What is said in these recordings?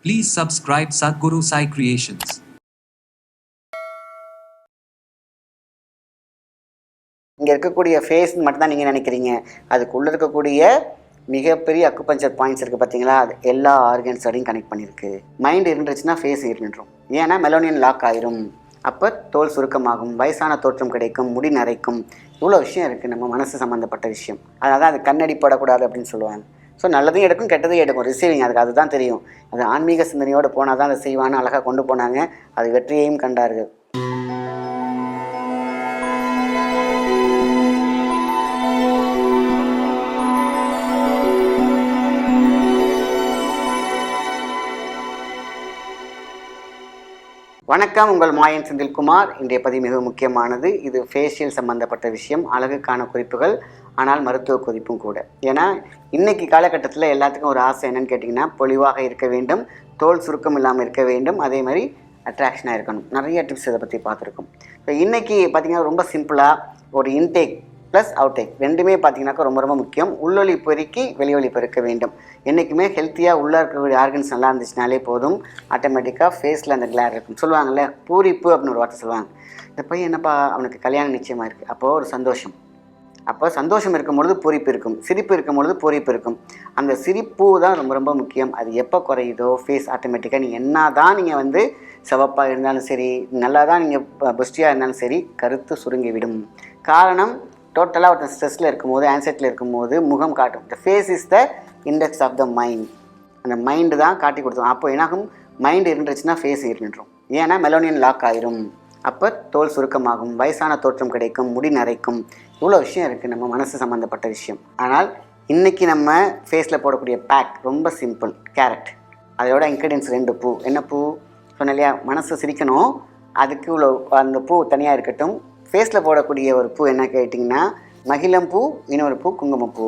Please subscribe Sadhguru Sai Creations. இங்கே இருக்கக்கூடிய face மட்டும் தான் நீங்கள் நினைக்கிறீங்க. அதுக்குள்ளே இருக்கக்கூடிய மிகப்பெரிய அக்குபஞ்சர் பாயிண்ட்ஸ் இருக்குது பார்த்தீங்களா, அது எல்லா ஆர்கன்ஸோடையும் கனெக்ட் பண்ணியிருக்கு. மைண்ட் இருந்துச்சுன்னா ஃபேஸ் இருந்துடும். ஏன்னா மெலோனியன் லாக் ஆயிரும். அப்போ தோல் சுருக்கமாகும், வயசான தோற்றம் கிடைக்கும், முடி நரைக்கும். இவ்வளோ விஷயம் இருக்குது நம்ம மனசு சம்மந்தப்பட்ட விஷயம். அதனால் தான் அது கண்ணடி போடக்கூடாது அப்படின்னு சொல்லுவாங்க. ஸோ நல்லதையும் எடுக்கும், கெட்டதையும் எடுக்கும். ரிசீவிங் அதுதான் தெரியும். அது ஆன்மீக சிந்தனையோடு போனால் தான் அதை செய்வான்னு அழகாக கொண்டு போனாங்க. அது வெற்றியையும் கண்டார்கள். வணக்கம், உங்கள் மாயன் செந்தில்குமார். இன்றைய பதிவு மிக முக்கியமானது. இது ஃபேஷியல் சம்மந்தப்பட்ட விஷயம், அழகுக்கான குறிப்புகள், ஆனால் மருத்துவ குறிப்பும் கூட. ஏன்னா இன்றைக்கி காலகட்டத்தில் எல்லாத்துக்கும் ஒரு ஆசை என்னென்னு கேட்டிங்கன்னா, பொலிவாக இருக்க வேண்டும், தோல் சுருக்கம் இல்லாமல் இருக்க வேண்டும், அதே மாதிரி அட்ராக்ஷனாக இருக்கணும். நிறைய டிப்ஸ் இதை பற்றி பார்த்துருக்கோம். இப்போ இன்றைக்கி பார்த்திங்கன்னா ரொம்ப சிம்பிளாக ஒரு இன்டேக் ப்ளஸ் அவுட்டேக் ரெண்டுமே பார்த்திங்கனாக்கா ரொம்ப ரொம்ப முக்கியம். உள்ளொலி பெருக்கி வெளியொலி பெருக்க வேண்டும். என்றைக்குமே ஹெல்த்தியாக உள்ளே இருக்கக்கூடிய ஆர்கன்ஸ் நல்லா இருந்துச்சுனாலே போதும், ஆட்டோமேட்டிக்காக ஃபேஸில் அந்த கிளார் இருக்கும். சொல்லுவாங்கள்ல, பூரிப்பு அப்படின்னு ஒரு வார்த்தை சொல்லுவாங்க. இந்த பையன் என்னப்பா அவனுக்கு கல்யாணம் நிச்சயமாக இருக்குது, அப்போது ஒரு சந்தோஷம். அப்போ சந்தோஷம் இருக்கும் பொழுது பூரிப்பு இருக்கும், சிரிப்பு இருக்கும் பொழுது பூரிப்பு இருக்கும். அந்த சிரிப்பு தான் ரொம்ப ரொம்ப முக்கியம். அது எப்போ குறையுதோ ஃபேஸ் ஆட்டோமேட்டிக்காக நீங்கள் என்ன தான் நீங்கள் சிவப்பாக இருந்தாலும் சரி, நல்லா தான் நீங்கள் புஷ்டியாக இருந்தாலும் சரி, கருத்து சுருங்கிவிடும். காரணம், டோட்டலாக ஒருத்தர் ஸ்ட்ரெஸ்ஸில் இருக்கும்போது, ஆன்சைட்டியில் இருக்கும்போது முகம் காட்டும். The face is the index of the mind. அந்த மைண்டு தான் காட்டி கொடுத்தோம். அப்போ என்னாகும், மைண்டு இருந்துச்சுன்னா ஃபேஸ் இருந்துடும். ஏன்னா மெலோனியன் லாக் ஆயிரும். அப்போ தோல் சுருக்கமாகும், வயசான தோற்றம் கிடைக்கும், முடி நரைக்கும். இவ்வளோ விஷயம் இருக்குது நம்ம மனசு சம்மந்தப்பட்ட விஷயம். ஆனால் இன்றைக்கி நம்ம ஃபேஸில் போடக்கூடிய பேக் ரொம்ப சிம்பிள். கேரட், அதோட இன்க்ரீடியன்ஸ் 2 பூ. என்ன பூ சொன்ன இல்லையா, மனசு சிரிக்கணும், அதுக்கு இவ்வளோ அந்த பூ தனியாக இருக்கட்டும். ஃபேஸில் போடக்கூடிய ஒரு பூ என்ன கேட்டிங்கன்னா, மகிழம்பூ, இன்னொரு பூ குங்குமப்பூ.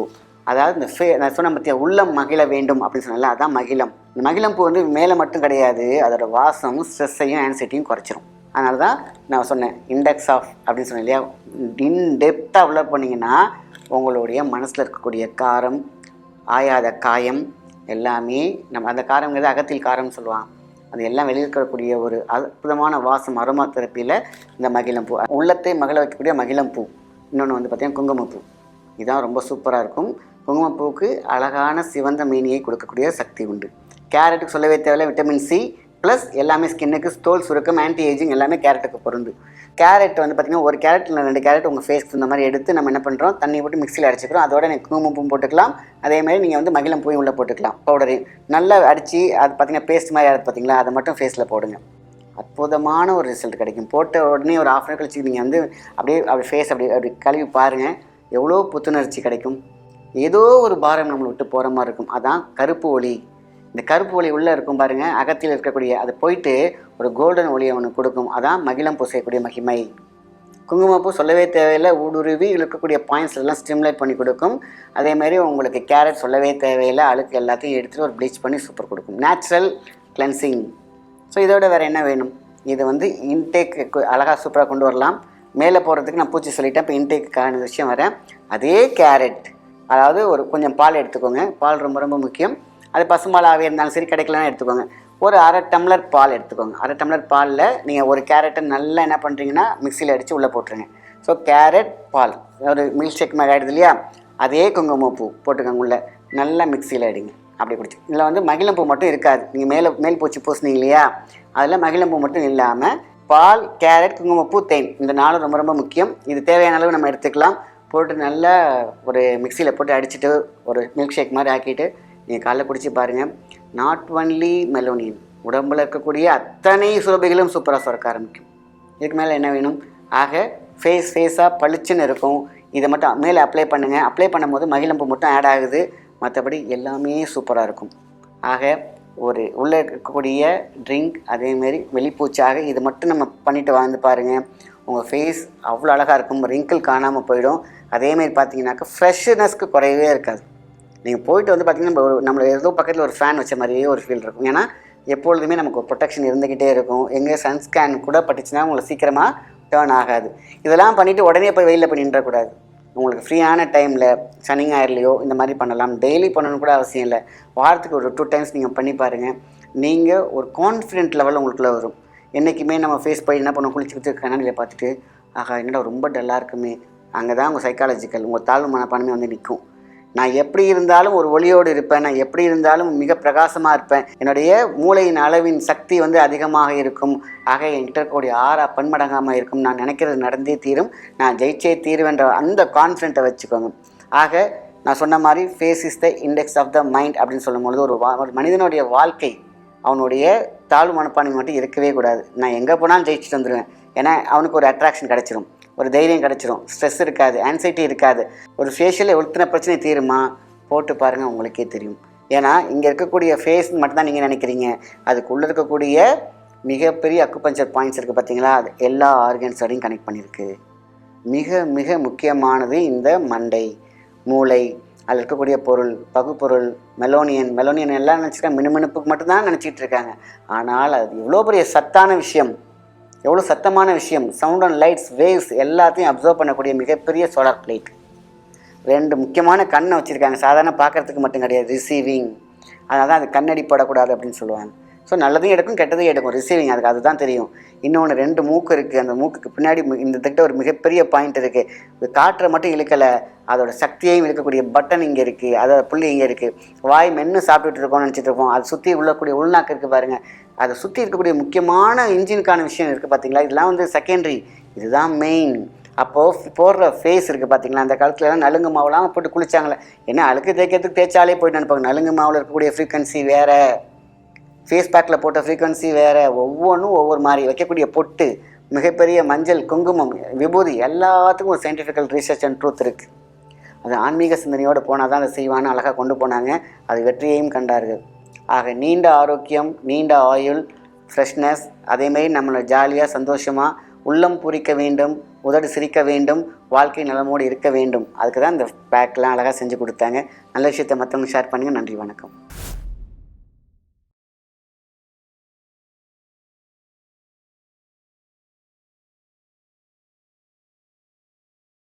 அதாவது இந்த நான் சொன்ன பற்றியா, உள்ளம் மகிழ வேண்டும் அப்படின்னு சொன்னால, அதான் மகிழம். இந்த மகிழம்பூ மேலே மட்டும் கிடையாது, அதோட வாசம் ஸ்ட்ரெஸ்ஸையும் ஆன்சைட்டியும் குறைச்சிரும். அதனால தான் நான் சொன்னேன் இண்டெக்ஸ் ஆஃப் அப்படின்னு சொன்னேன் இல்லையா. இன்டெப்த்தாக உள்ள போனீங்கன்னா உங்களுடைய மனசில் இருக்கக்கூடிய காரம், ஆயாத காயம் எல்லாமே நம்ம அந்த காரங்கிறது அகத்தில் காரம்னு சொல்லுவாங்க. அது எல்லாம் வெளியிருக்கக்கூடிய ஒரு அற்புதமான வாசம் அரோமா தெரப்பியில் இந்த மகிழம்பூ, உள்ளத்தை மகிழ வைக்கக்கூடிய மகிழம்பூ. இன்னொன்று பார்த்திங்கன்னா குங்குமப்பூ. இதுதான் ரொம்ப சூப்பராக இருக்கும். குங்குமப்பூவுக்கு அழகான சிவந்த மீனியை கொடுக்கக்கூடிய சக்தி உண்டு. கேரட்டுக்கு சொல்லவே தேவையில்லை, விட்டமின் சி ப்ளஸ் எல்லாமே ஸ்கின்னுக்கு, தோல் சுருக்கம், ஆன்டி ஏஜிங் எல்லாமே கேரட்டுக்கு பொருந்து. கேரட் பார்த்திங்கன்னா ஒரு கேரட் இல்லை 2 கேரட் உங்கள் ஃபேஸ்க்கு இந்த மாதிரி எடுத்து நம்ம என்ன பண்ணுறோம், தண்ணி போட்டு மிக்சியில் அடிச்சுக்கிறோம். அதோட நீங்கள் குங்குமப்பூ போட்டுக்கலாம். அதேமாதிரி நீங்கள் மகிழம்பூயும் உள்ளே போட்டுக்கலாம். பவுடரையும் நல்லா அடித்து அது பார்த்திங்கன்னா பேஸ்ட் மாதிரி ஆகுது பார்த்திங்களா, அதை மட்டும் ஃபேஸில் போடுங்க. அற்புதமான ஒரு ரிசல்ட் கிடைக்கும். போட்ட உடனே ஒரு 1/2 hour கழிச்சு நீங்கள் அப்படியே ஃபேஸ் அப்படி கழுவி பாருங்கள், எவ்வளோ புத்துணர்ச்சி கிடைக்கும். ஏதோ ஒரு பாரம் நம்மளை விட்டு போகிற மாதிரி இருக்கும். அதான் கருப்பு ஒளி. இந்த கருப்பு ஒளி உள்ளே இருக்கும் பாருங்கள், அகத்தில் இருக்கக்கூடிய அது போயிட்டு ஒரு கோல்டன் ஒளியை ஒன்று கொடுக்கும். அதான் மகிழம்பூ செய்யக்கூடிய மகிமை. குங்குமப்பூ சொல்லவே தேவையில்லை, ஊடுருவி இருக்கக்கூடிய பாயிண்ட்ஸ் எல்லாம் ஸ்டிமுலேட் பண்ணி கொடுக்கும். அதேமாதிரி உங்களுக்கு கேரட் சொல்லவே தேவையில்லை, அழுக்கு எல்லாத்தையும் எடுத்துகிட்டு ஒரு ப்ளீச் பண்ணி சூப்பர் கொடுக்கும். Natural cleansing. ஸோ இதோட வேறு என்ன வேணும்? இது இன்டேக் அழகாக சூப்பராக கொண்டு வரலாம். மேலே போகிறதுக்கு நான் பூச்சி சொல்லிட்டேன். இப்போ இன்டேக்குக்கான விஷயம் வரேன். அதே கேரட், அதாவது ஒரு கொஞ்சம் பால் எடுத்துக்கோங்க. பால் ரொம்ப ரொம்ப முக்கியம். அது பசும்பாலாகவே இருந்தாலும் சரி, கிடைக்கலன்னா எடுத்துக்கோங்க. ஒரு 1/2 டம்ளர் பால் எடுத்துக்கோங்க. 1/2 டம்ளர் பாலில் நீங்கள் ஒரு கேரட்டை நல்லா என்ன பண்ணுறீங்கன்னா மிக்சியில் அடித்து உள்ளே போட்டுருங்க. ஸோ கேரட் பால் ஒரு மில்க் ஷேக் மாதிரி ஆகிடுது இல்லையா, அதே குங்குமப்பூ போட்டுக்கோங்க உள்ளே, நல்லா மிக்சியில் அடிங்க. அப்படி குடிச்சு இதில் மகிழம்பூ மட்டும் இருக்காது. நீங்கள் மேல் பூச்சி பூசினீங்க இல்லையா, அதில் மகிழம்பூ மட்டும் இல்லாமல் பால், கேரட், குங்குமப்பூ, தேன், இந்த 4 ரொம்ப ரொம்ப முக்கியம். இது தேவையான அளவு நம்ம எடுத்துக்கலாம். போட்டு நல்லா ஒரு மிக்சியில் போட்டு அடிச்சுட்டு ஒரு மில்க் ஷேக் மாதிரி ஆக்கிட்டு நீங்கள் காலைல குடிச்சு பாருங்கள். நாட் ஒன்லி மெலோனியன், உடம்பில் இருக்கக்கூடிய அத்தனை சுரபிகளும் சூப்பராக சுரக்க ஆரம்பிக்கும். இதுக்கு மேலே என்ன வேணும்? ஆக ஃபேஸாக பளிச்சுன்னு இருக்கும். இதை மட்டும் மேலே அப்ளை பண்ணுங்கள். அப்ளை பண்ணும்போது மகிழம்பூ மட்டும் ஆட் ஆகுது, மற்றபடி எல்லாமே சூப்பராக இருக்கும். ஆக ஒரு உள்ளே இருக்கக்கூடிய ட்ரிங்க், அதேமாரி வெளிப்பூச்சாக இது மட்டும் நம்ம பண்ணிவிட்டு வாழ்ந்து பாருங்கள். உங்கள் ஃபேஸ் அவ்வளோ அழகாக இருக்கும். ரிங்கிள் காணாமல் போயிடும். அதேமாரி பார்த்தீங்கன்னாக்கா ஃப்ரெஷ்னஸ்க்கு குறையவே இருக்காது. நீங்கள் போயிட்டு பார்த்திங்கன்னா நம்மளை ஏதோ பக்கத்தில் ஒரு ஃபேன் வச்ச மாதிரியே ஒரு ஃபீல் இருக்கும். ஏன்னா எப்பொழுதுமே நமக்கு ஒரு ப்ரொடெக்ஷன் இருந்துக்கிட்டே இருக்கும். எங்கே சன்ஸ்கேன் கூட பட்டுச்சுன்னா உங்களை சீக்கிரமாக டேர்ன் ஆகாது. இதெல்லாம் பண்ணிவிட்டு உடனே போய் வெயிலில் போய் நின்றக்கூடாது. உங்களுக்கு ஃப்ரீயான டைமில் சனி ஞாயிறுலையோ இந்த மாதிரி பண்ணலாம். டெய்லி பண்ணணும்னு கூட அவசியம் இல்லை. வாரத்துக்கு ஒரு 2 times நீங்கள் பண்ணி பாருங்கள். நீங்கள் ஒரு கான்ஃபிடென்ட் லெவலில் உங்களுக்குள்ளே வரும். என்றைக்குமே நம்ம ஃபேஸ் போய் என்ன பண்ணுவோம், குளிச்சுக்கிட்டு கண்ணாடியில் பார்த்துட்டு ஆகா என்னடா ரொம்ப டல்லாக இருக்குமே, அங்கே தான் உங்கள் சைக்காலஜிக்கல் உங்கள் தாழ்வு மனப்பான்மை வந்து நிற்கும். நான் எப்படி இருந்தாலும் ஒரு ஒளியோடு இருப்பேன், நான் எப்படி இருந்தாலும் மிக பிரகாசமாக இருப்பேன், என்னுடைய மூளையின் அளவின் சக்தி வந்து அதிகமாக இருக்கும், ஆக என்கிட்ட இருக்கக்கூடிய ஆறா பன்மடங்காமல் இருக்கும், நான் நினைக்கிறது நடந்தே தீரும், நான் ஜெயிச்சே தீருவேன்ற அந்த கான்ஃபிடென்ட்டை வச்சுக்கோங்க. ஆக நான் சொன்ன மாதிரி face is the index of the mind அப்படின்னு சொல்லும்பொழுது ஒரு மனிதனுடைய வாழ்க்கை அவனுடைய தாழ்வு மனப்பான்மை மட்டும் இருக்கவே கூடாது. நான் எங்கே போனாலும் ஜெயிச்சுட்டு வந்துடுவேன், ஏன்னா அவனுக்கு ஒரு அட்ராக்ஷன் கிடச்சிரும், ஒரு தைரியம் கிடச்சிரும், ஸ்ட்ரெஸ் இருக்காது, ஆன்சைட்டி இருக்காது. ஒரு ஃபேஷியல் எத்தனை பிரச்சனை தீருமா போட்டு பாருங்கள், உங்களுக்கே தெரியும். ஏன்னா இங்கே இருக்கக்கூடிய ஃபேஸ் மட்டும்தான் நீங்கள் நினைக்கிறீங்க, அதுக்குள்ளே இருக்கக்கூடிய மிகப்பெரிய அக்குபஞ்சர் பாயிண்ட்ஸ் இருக்குது பார்த்தீங்களா, அது எல்லா ஆர்கன்ஸோடையும் கனெக்ட் பண்ணியிருக்கு. மிக மிக முக்கியமானது இந்த மண்டை, மூளை, அதில் இருக்கக்கூடிய பொருள், பகுப்பொருள், மெலோனியன் எல்லாம் நினச்சிருக்காங்க, மினுமினுப்புக்கு மட்டும்தான் நினச்சிக்கிட்டு இருக்காங்க. ஆனால் அது எவ்வளோ பெரிய சத்தான விஷயம், எவ்வளோ சத்தமான விஷயம். சவுண்ட் அண்ட் லைட்ஸ், வேவ்ஸ் எல்லாத்தையும் அப்சர்வ் பண்ணக்கூடிய மிகப்பெரிய சோலார் பிளேட். 2 முக்கியமான கண்ணை வச்சுருக்காங்க, சாதாரண பார்க்குறதுக்கு மட்டும் கிடையாது, ரிசீவிங். அதனால தான் அது கண்ணடி போடக்கூடாது அப்படின்னு சொல்லுவாங்க. ஸோ நல்லதையும் எடுக்கும் கெட்டதையும் எடுக்கும், ரிசீவிங், அதுதான் தெரியும். இன்னொன்று 2 மூக்கு இருக்குது, அந்த மூக்குக்கு பின்னாடி இந்த திட்ட ஒரு மிகப்பெரிய பாயிண்ட் இருக்குது. காற்றை மட்டும் இழுக்கலை, அதோட சக்தியையும் இழுக்கக்கூடிய பட்டன் இங்கே இருக்குது, அதோட புள்ளி இங்கே இருக்குது. வாய் மென்று சாப்பிட்டுட்டு இருக்கோம்னு நினச்சிட்டு இருப்போம், அது சுற்றி உள்ளக்கூடிய உள்நாக்கு இருக்குது பாருங்கள், அதை சுற்றி இருக்கக்கூடிய முக்கியமான இன்ஜினுக்கான விஷயம் இருக்குது பார்த்தீங்களா, இதெல்லாம் வந்து செகண்டரி, இதுதான் மெயின். அப்போது போடுற ஃபேஸ் இருக்குது பார்த்தீங்களா, அந்த காலத்துலலாம் நலுங்கு மாவுலாம் போட்டு குளிச்சாங்களே, என்ன அழுக்கு தேய்க்கிறதுக்கு தேய்ச்சாலே போயிட்டு நினைப்பாங்க. நலுங்கு மாவில் இருக்கக்கூடிய ஃப்ரீக்வன்சி வேறு, ஃபேஸ் பேக்கில் போட்ட ஃப்ரீக்வன்சி வேறு, ஒவ்வொன்றும் ஒவ்வொரு மாதிரி, வைக்கக்கூடிய பொட்டு, மிகப்பெரிய மஞ்சள், குங்குமம், விபூதி, எல்லாத்துக்கும் ஒரு சயின்டிஃபிக்கல் ரிசர்ச் அண்ட் ட்ரூத் இருக்குது. அது ஆன்மீக சிந்தனையோடு போனால் தான் அதை செய்வான்னு அழகாக கொண்டு போனாங்க, அது வெற்றியையும் கண்டார்கள். ஆக நீண்ட ஆரோக்கியம், நீண்ட ஆயுள், ஃப்ரெஷ்னஸ், அதேமாரி நம்மளை ஜாலியாக சந்தோஷமாக உள்ளம் பூரிக்க வேண்டும், உதடு சிரிக்க வேண்டும், வாழ்க்கை நலமோடு இருக்க வேண்டும். அதுக்கு தான் இந்த பேக்கெலாம் அழகாக செஞ்சு கொடுத்தாங்க. நல்ல விஷயத்தை மற்றவங்க ஷேர் பண்ணுங்கள். நன்றி, வணக்கம்.